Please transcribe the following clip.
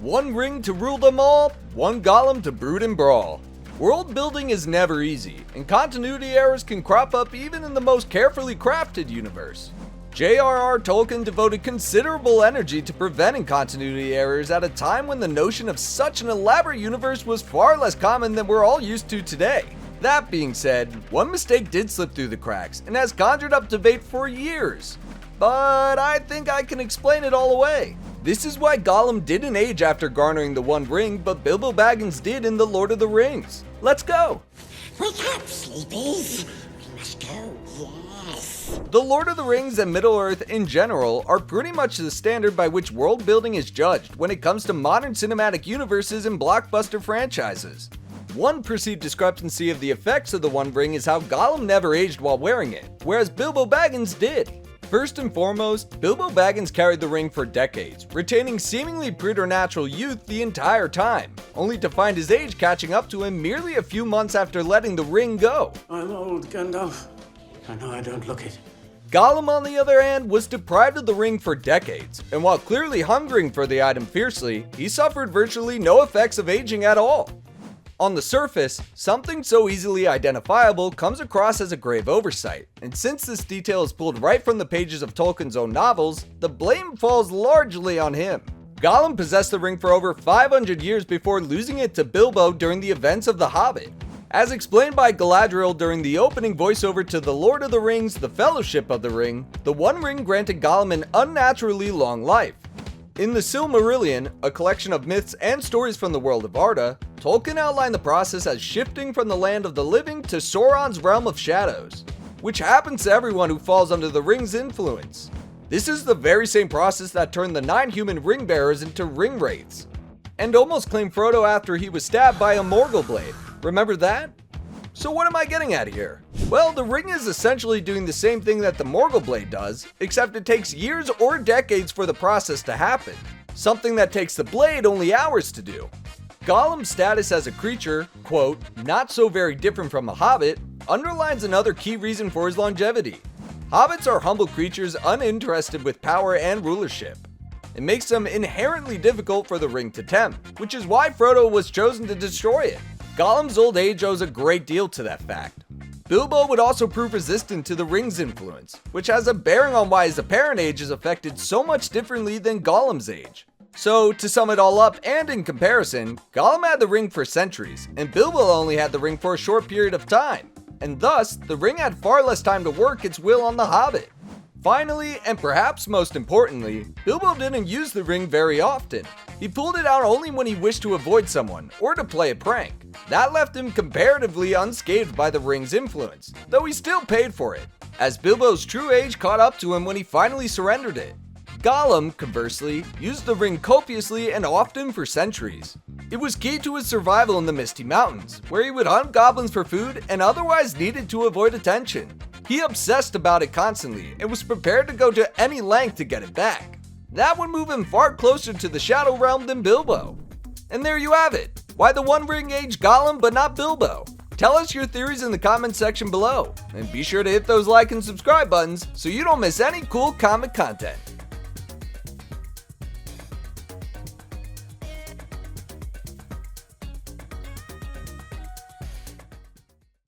One ring to rule them all, one Gollum to brood and brawl. World building is never easy, and continuity errors can crop up even in the most carefully crafted universe. J.R.R. Tolkien devoted considerable energy to preventing continuity errors at a time when the notion of such an elaborate universe was far less common than we're all used to today. That being said, one mistake did slip through the cracks and has conjured up debate for years. But I think I can explain it all away. This is why Gollum didn't age after garnering the One Ring, but Bilbo Baggins did in The Lord of the Rings. Let's go! Wake up, sleepies! We must go, yes! The Lord of the Rings and Middle-earth in general are pretty much the standard by which world building is judged when it comes to modern cinematic universes and blockbuster franchises. One perceived discrepancy of the effects of the One Ring is how Gollum never aged while wearing it, whereas Bilbo Baggins did. First and foremost, Bilbo Baggins carried the ring for decades, retaining seemingly preternatural youth the entire time, only to find his age catching up to him merely a few months after letting the ring go. I'm old, Gandalf. I know I don't look it. Gollum, on the other hand, was deprived of the ring for decades, and while clearly hungering for the item fiercely, he suffered virtually no effects of aging at all. On the surface, something so easily identifiable comes across as a grave oversight, and since this detail is pulled right from the pages of Tolkien's own novels, the blame falls largely on him. Gollum possessed the ring for over 500 years before losing it to Bilbo during the events of The Hobbit. As explained by Galadriel during the opening voiceover to The Lord of the Rings: The Fellowship of the Ring, the One Ring granted Gollum an unnaturally long life. In the Silmarillion, a collection of myths and stories from the world of Arda, Tolkien outlined the process as shifting from the land of the living to Sauron's realm of shadows, which happens to everyone who falls under the ring's influence. This is the very same process that turned the 9 human ring bearers into ring wraiths, and almost claimed Frodo after he was stabbed by a Morgul blade. Remember that? So what am I getting at here? Well, the ring is essentially doing the same thing that the Morgul blade does, except it takes years or decades for the process to happen, something that takes the blade only hours to do. Gollum's status as a creature, quote, not so very different from a hobbit, underlines another key reason for his longevity. Hobbits are humble creatures uninterested with power and rulership. It makes them inherently difficult for the ring to tempt, which is why Frodo was chosen to destroy it. Gollum's old age owes a great deal to that fact. Bilbo would also prove resistant to the ring's influence, which has a bearing on why his apparent age is affected so much differently than Gollum's age. So, to sum it all up, and in comparison, Gollum had the ring for centuries, and Bilbo only had the ring for a short period of time, and thus, the ring had far less time to work its will on the Hobbit. Finally, and perhaps most importantly, Bilbo didn't use the ring very often. He pulled it out only when he wished to avoid someone, or to play a prank. That left him comparatively unscathed by the ring's influence, though he still paid for it, as Bilbo's true age caught up to him when he finally surrendered it. Gollum, conversely, used the ring copiously and often for centuries. It was key to his survival in the Misty Mountains, where he would hunt goblins for food and otherwise needed to avoid attention. He obsessed about it constantly and was prepared to go to any length to get it back. That would move him far closer to the Shadow Realm than Bilbo. And there you have it. Why the One Ring aged Gollum but not Bilbo? Tell us your theories in the comment section below. And be sure to hit those like and subscribe buttons so you don't miss any cool comic content.